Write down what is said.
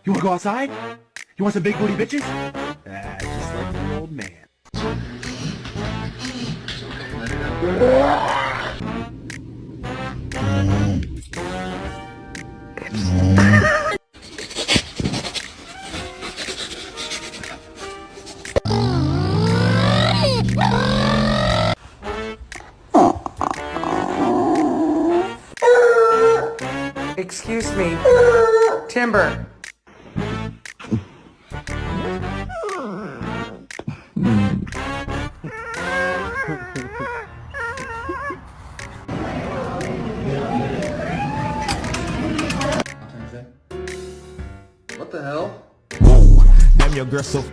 You wanna go outside? You want some big booty bitches? Just like your old man. Excuse me. Timber. What the hell? Whoa, damn your girl so